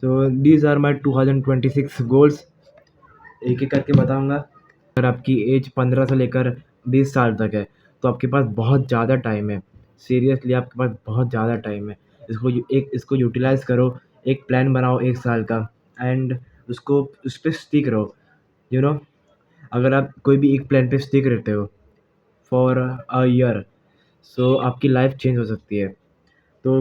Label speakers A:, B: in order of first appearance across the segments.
A: So these are my 2026 goals. एक एक करके बताऊंगा। अगर आपकी एज 15 से लेकर 20 साल तक है तो आपके पास बहुत ज़्यादा टाइम है। सीरियसली आपके पास बहुत ज़्यादा टाइम है। इसको यूटिलाइज़ करो। एक प्लान बनाओ 1 साल का एंड उसको उस पे स्टिक रहो। यू नो अगर आप कोई भी एक प्लान पे स्टिक रहते हो फॉर अ ईयर, सो आपकी लाइफ चेंज हो सकती है। तो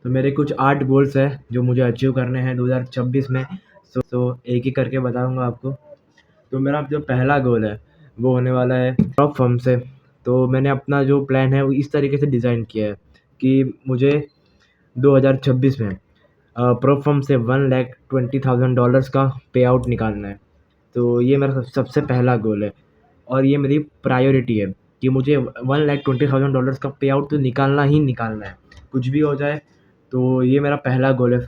A: मेरे कुछ 8 गोल्स हैं जो मुझे अचीव करने हैं 2026 में। सो एक एक करके बताऊंगा आपको। तो मेरा जो पहला गोल है वो होने वाला है प्रॉप फर्म से। तो मैंने अपना जो प्लान है वो इस तरीके से डिज़ाइन किया है कि मुझे 2026 में प्रॉप फर्म से $1,20,000 का पे आउट निकालना है। तो ये मेरा सबसे पहला गोल है और ये मेरी प्रायोरिटी है कि मुझे $1,20,000 का पे आउट तो निकालना ही निकालना है, कुछ भी हो जाए। तो ये मेरा पहला गोल है।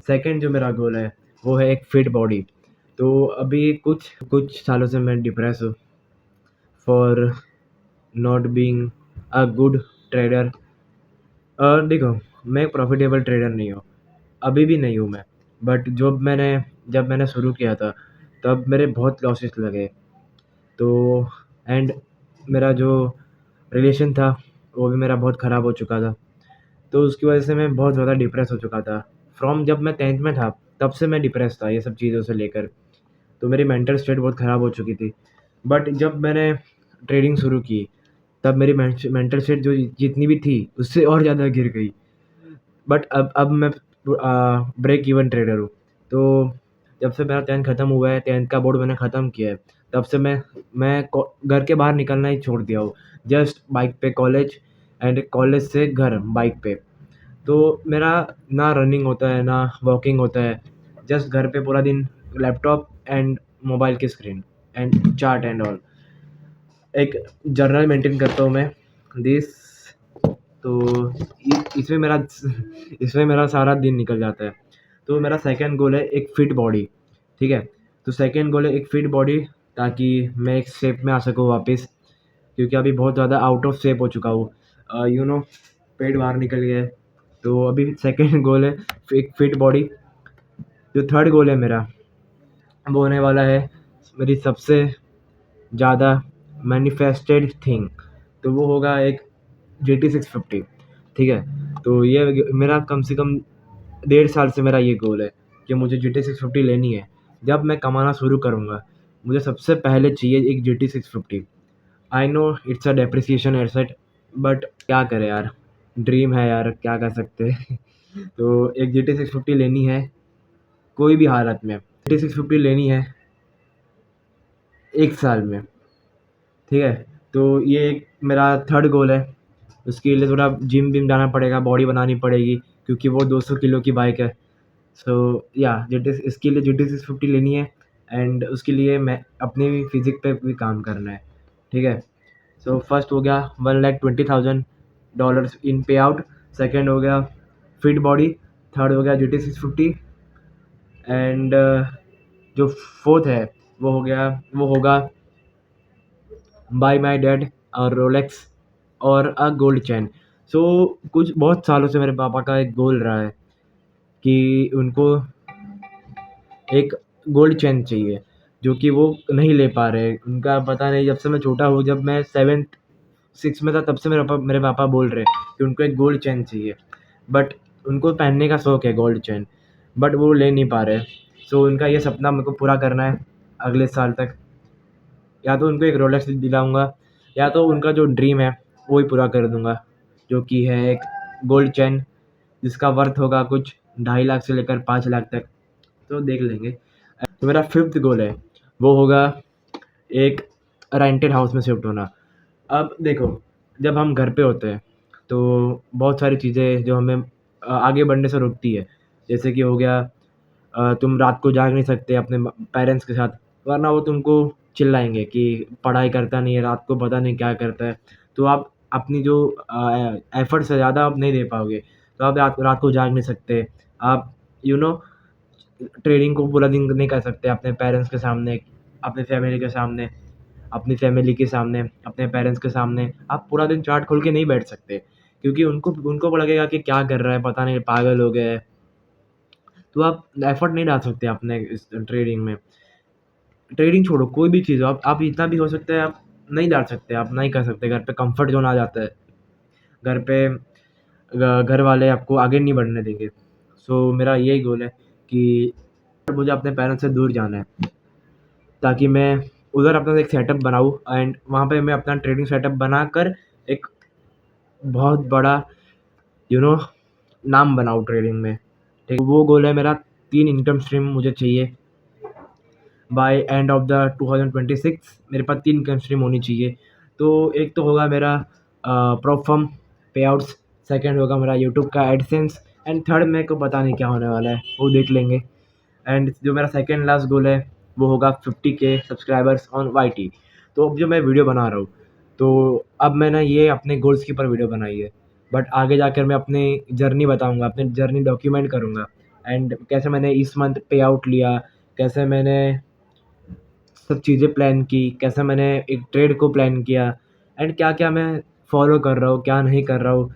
A: सेकंड जो मेरा गोल है वो है एक फिट बॉडी। तो अभी कुछ कुछ सालों से मैं डिप्रेस हूँ for not being a good trader. देखो, मैं एक प्रॉफिटेबल ट्रेडर नहीं हूँ, अभी भी नहीं हूँ मैं। बट जब मैंने शुरू किया था तब मेरे बहुत लॉसेस लगे। तो एंड मेरा जो रिलेशन था वो भी मेरा बहुत ख़राब हो चुका था। तो उसकी वजह से मैं बहुत ज़्यादा डिप्रेस हो चुका था। फ्रॉम जब मैं 10th में था तब से मैं डिप्रेस था ये सब चीज़ों से लेकर। तो मेरी मेंटल स्टेट बहुत ख़राब हो चुकी थी। बट जब मैंने ट्रेडिंग शुरू की तब मेरी मेंटल स्टेट जो जितनी भी थी उससे और ज़्यादा गिर गई। बट अब मैं ब्रेक इवन ट्रेडर हूँ। तो जब से मेरा 10th ख़त्म हुआ है, 10th का बोर्ड मैंने ख़त्म किया है, तब से घर के बाहर निकलना ही छोड़ दिया हूँ। जस्ट बाइक पे कॉलेज एंड कॉलेज से घर बाइक पे। तो मेरा ना रनिंग होता है ना वॉकिंग होता है। जस्ट घर पे पूरा दिन लैपटॉप एंड मोबाइल की screen and chart and all. एक जर्नल मेंटेन करता हूँ मैं दिस। तो इसमें मेरा सारा दिन निकल जाता है। तो मेरा सेकंड गोल है एक फिट बॉडी। ठीक है। तो सेकंड गोल है एक फिट बॉडी ताकि मैं एक शेप में आ सकूँ वापस, क्योंकि अभी बहुत ज़्यादा आउट ऑफ शेप हो चुका हूँ। पेट बाहर निकल गया है। तो अभी सेकंड गोल है एक फिट बॉडी। जो थर्ड गोल है मेरा वो होने वाला है मेरी सबसे ज़्यादा मैनिफेस्टेड थिंग। तो वो होगा एक GT 650। ठीक है। तो ये मेरा कम से कम 1.5 साल से मेरा ये गोल है कि मुझे GT 650 लेनी है। जब मैं कमाना शुरू करूँगा मुझे सबसे पहले चाहिए एक GT 650। I know it's a depreciation asset, but क्या करें यार, ड्रीम है यार, क्या कर सकते हैं। तो एक GT 650 लेनी है कोई भी हालत में। GT 650 लेनी है 1 साल में। ठीक है। तो ये एक मेरा थर्ड गोल है। उसके लिए थोड़ा जिम विम जाना पड़ेगा, बॉडी बनानी पड़ेगी, क्योंकि वो 200 किलो की बाइक है। सो या इसके लिए GT 650 लेनी है एंड उसके लिए मैं अपने फिजिक पे भी काम करना है। ठीक है। सो फर्स्ट हो गया $1,20,000 इन पे आउट। सेकेंड हो गया फिट बॉडी। थर्ड हो गया GT 650 एंड जो फोर्थ है वो होगा बाय माय डैड और रोलेक्स और अ गोल्ड चैन। सो कुछ बहुत सालों से मेरे पापा का एक गोल रहा है कि उनको एक गोल्ड चेन चाहिए, जो कि वो नहीं ले पा रहे। उनका पता नहीं, जब से मैं छोटा हूँ, जब मैं 7th 6 में था तब से मेरे पापा बोल रहे हैं कि उनको एक गोल्ड चेन चाहिए। बट उनको पहनने का शौक है गोल्ड चेन, बट वो ले नहीं पा रहे। सो उनका ये सपना मेरे को पूरा करना है अगले साल तक। या तो उनको एक रोलेक्स दिलाऊंगा या तो उनका जो ड्रीम है वो ही पूरा कर दूंगा, जो कि है एक गोल्ड चेन जिसका वर्थ होगा कुछ 2.5 लाख से लेकर 5 लाख तक। तो देख लेंगे। तो मेरा फिफ्थ गोल है वो होगा एक रेंटेड हाउस में शिफ्ट होना। अब देखो, जब हम घर पे होते हैं तो बहुत सारी चीज़ें जो हमें आगे बढ़ने से रोकती है। जैसे कि हो गया तुम रात को जाग नहीं सकते अपने पेरेंट्स के साथ, वरना वो तुमको चिल्लाएंगे कि पढ़ाई करता नहीं है, रात को पता नहीं क्या करता है। तो आप अपनी जो एफर्ट से ज़्यादा आप नहीं दे पाओगे। तो आप रात रात को जाग नहीं सकते। आप यू नो ट्रेडिंग को पूरा दिन नहीं कर सकते अपने पेरेंट्स के सामने, अपने फैमिली के सामने, अपनी फैमिली के सामने, अपने पेरेंट्स के सामने आप पूरा दिन चार्ट खोल के नहीं बैठ सकते। क्योंकि उनको उनको लगेगा कि क्या कर रहा है, पता नहीं पागल हो गया है। तो आप एफर्ट नहीं डाल सकते अपने इस ट्रेडिंग में। ट्रेडिंग छोड़ो, कोई भी चीज़ हो, आप जितना भी हो सकता है आप नहीं डाल सकते, आप नहीं कर सकते। घर पे कंफर्ट ज़ोन आ जाता है। घर पे घर वाले आपको आगे नहीं बढ़ने देंगे। सो मेरा यही गोल है कि मुझे अपने पेरेंट्स से दूर जाना है, ताकि मैं उधर अपना एक सेटअप बनाऊँ एंड वहाँ पे मैं अपना ट्रेडिंग सेटअप बनाकर एक बहुत बड़ा यू नो नाम बनाऊँ ट्रेडिंग में। ठीक, वो गोल है मेरा। 3 इनकम स्ट्रीम मुझे चाहिए बाय एंड ऑफ द 2026। मेरे पास 3 इनकम स्ट्रीम होनी चाहिए। तो एक तो होगा मेरा प्रॉप फर्म पे आउट्स, सेकंड होगा मेरा यूट्यूब का एडसेंस एंड थर्ड मेरे को पता नहीं क्या होने वाला है, वो देख लेंगे। एंड जो मेरा सेकंड लास्ट गोल है वो होगा 50K सब्सक्राइबर्स ऑन YT। तो अब जो मैं वीडियो बना रहा हूँ, तो अब मैंने ये अपने गोल्स के ऊपर वीडियो बनाई है, बट आगे जाकर मैं अपनी जर्नी बताऊँगा, अपनी जर्नी डॉक्यूमेंट करूँगा एंड कैसे मैंने इस मंथ पे आउट लिया, कैसे मैंने सब चीज़ें प्लान की, कैसे मैंने एक ट्रेड को प्लान किया एंड क्या-क्या मैं फॉलो कर रहा हूँ, क्या नहीं कर रहा हूँ।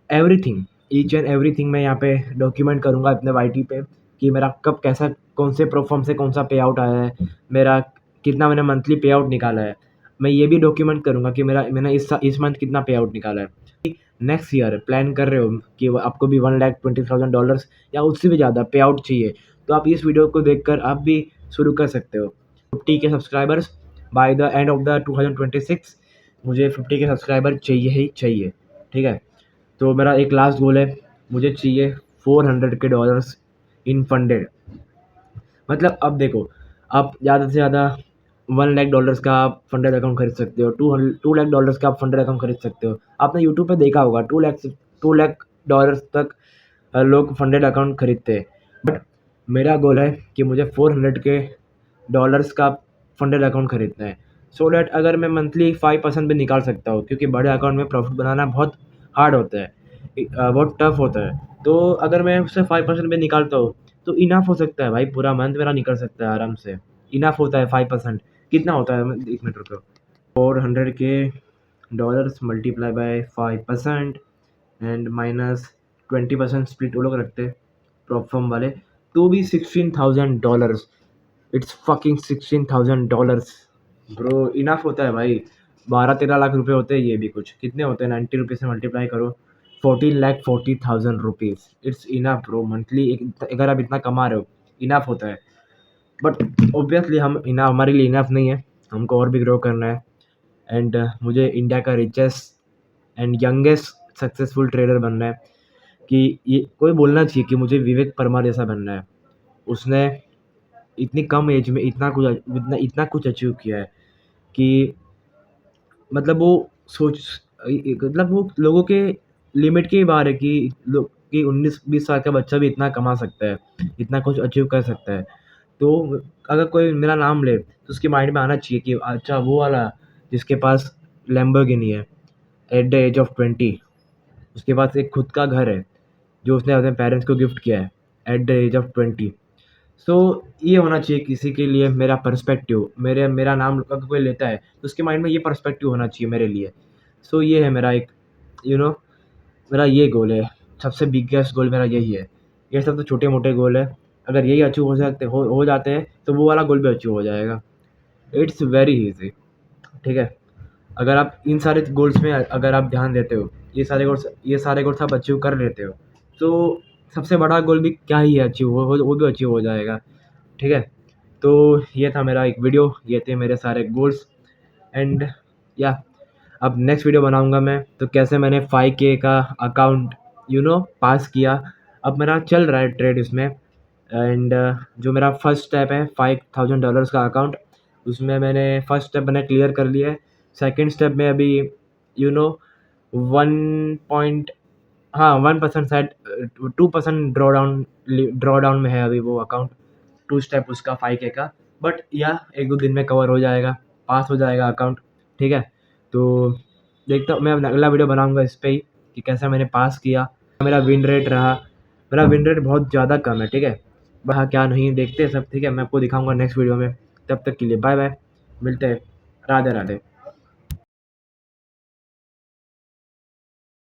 A: एवरीथिंग, ईच एंड एवरीथिंग मैं यहाँ पे डॉक्यूमेंट करूँगा अपने वाईटी पे कि मेरा कब कैसा कौन से प्लेटफ़ॉर्म से कौन-सा पे आउट आया है, मेरा कितना मैंने मंथली पे आउट निकाला है। मैं ये भी डॉक्यूमेंट करूँगा कि मैंने इस मंथ कितना पे आउट निकाला है। नेक्स्ट ईयर प्लान कर रहे हो कि वो आपको भी $1,20,000 या उससे भी ज़्यादा पे आउट चाहिए, तो आप इस वीडियो को देखकर आप भी शुरू कर सकते हो। 50K subscribers by the end of the 2026। मुझे 50K सब्सक्राइबर चाहिए ही चाहिए, ठीक है? तो मेरा एक लास्ट गोल है, मुझे चाहिए $400K इन फंडेड। मतलब अब देखो, आप ज़्यादा से ज़्यादा $1 लाख का आप फंडेड अकाउंट खरीद सकते हो, $2 लाख का आप फंडेड अकाउंट खरीद सकते हो। आपने यूट्यूब पे देखा होगा $2 लाख तक लोग फंडेड अकाउंट खरीदते हैं। बट मेरा गोल है कि मुझे $400K का फंडेड अकाउंट खरीदना है, सो दैट अगर मैं मंथली 5% भी निकाल सकता हूँ, क्योंकि बड़े अकाउंट में प्रॉफिट बनाना बहुत हार्ड होता है, बहुत टफ होता है। तो अगर मैं उससे 5% भी निकालता हूँ तो इनफ हो सकता है भाई, पूरा मंथ मेरा निकल सकता है आराम से। इनफ होता है 5%। कितना होता है, 1 मिनट रुको। $400K multiply by 5% and minus 20% split वो लोग रखते हैं प्रॉप फर्म वाले, तो भी $16,000। इट्स फकिंग $16,000 ब्रो, इनफ होता है भाई। 12-13 लाख रुपए होते हैं ये भी। कुछ कितने होते हैं, 90 रुपये से मल्टीप्लाई करो, 14,40,000 rupees. It's enough bro monthly. अगर आप इतना कमा रहे हो, इनफ होता है। बट ऑब्वियसली हम इनफ, हमारे लिए इनफ नहीं है, हमको और भी ग्रो करना है। एंड मुझे इंडिया का richest and youngest successful trader बनना है। कि ये कोई बोलना चाहिए कि मुझे विवेक परमार जैसा बनना है। उसने इतनी कम एज में इतना कुछ अचीव किया है कि मतलब वो सोच मतलब वो लोगों के लिमिट के ही बाहर है कि लोग कि 19-20 साल का बच्चा भी इतना कमा सकता है, इतना कुछ अचीव कर सकता है। तो अगर कोई मेरा नाम ले तो उसके माइंड में आना चाहिए कि अच्छा वो वाला जिसके पास लैम्बोर्गिनी है एट द एज ऑफ 20, उसके पास एक खुद का घर है जो उसने अपने पेरेंट्स को गिफ्ट किया है एट द एज ऑफ 20। सो ये होना चाहिए किसी के लिए मेरा पर्सपेक्टिव। मेरा नाम अगर कोई लेता है तो उसके माइंड में ये पर्सपेक्टिव होना चाहिए मेरे लिए। सो ये है मेरा एक यू नो मेरा ये गोल है। सबसे बिगेस्ट गोल मेरा यही है। ये सब तो छोटे मोटे गोल है, अगर यही अचीव हो जाते हैं तो वो वाला गोल भी अचीव हो जाएगा। इट्स वेरी ईजी, ठीक है? अगर आप इन सारे गोल्स में अगर आप ध्यान देते हो, ये सारे गोल्स आप अचीव कर लेते हो, तो सबसे बड़ा गोल भी क्या ही है, अचीव वो भी अचीव हो जाएगा, ठीक है? तो ये था मेरा एक वीडियो, ये थे मेरे सारे गोल्स एंड या अब नेक्स्ट वीडियो बनाऊँगा मैं, तो कैसे मैंने 5K का अकाउंट पास किया। अब मेरा चल रहा है ट्रेड इसमें एंड जो मेरा फर्स्ट स्टेप है $5,000 का अकाउंट, उसमें मैंने फर्स्ट स्टेप मैंने क्लियर कर लिया है। सेकंड स्टेप में अभी यू नो 1 पॉइंट हाँ 1% शायद 2% ड्रॉ डाउन में है अभी वो अकाउंट, 2 स्टेप उसका 5K का। बट या 1-2 दिन में कवर हो जाएगा, पास हो जाएगा अकाउंट, ठीक है? तो देखता हूँ, मैं अगला वीडियो बनाऊँगा इस पे ही कि कैसा मैंने पास किया, मेरा विन रेट रहा। मेरा विन रेट बहुत ज़्यादा कम है, ठीक है? वहाँ क्या नहीं देखते सब, ठीक है? मैं आपको दिखाऊँगा नेक्स्ट वीडियो में। तब तक के लिए बाय बाय, मिलते हैं। राधे राधे।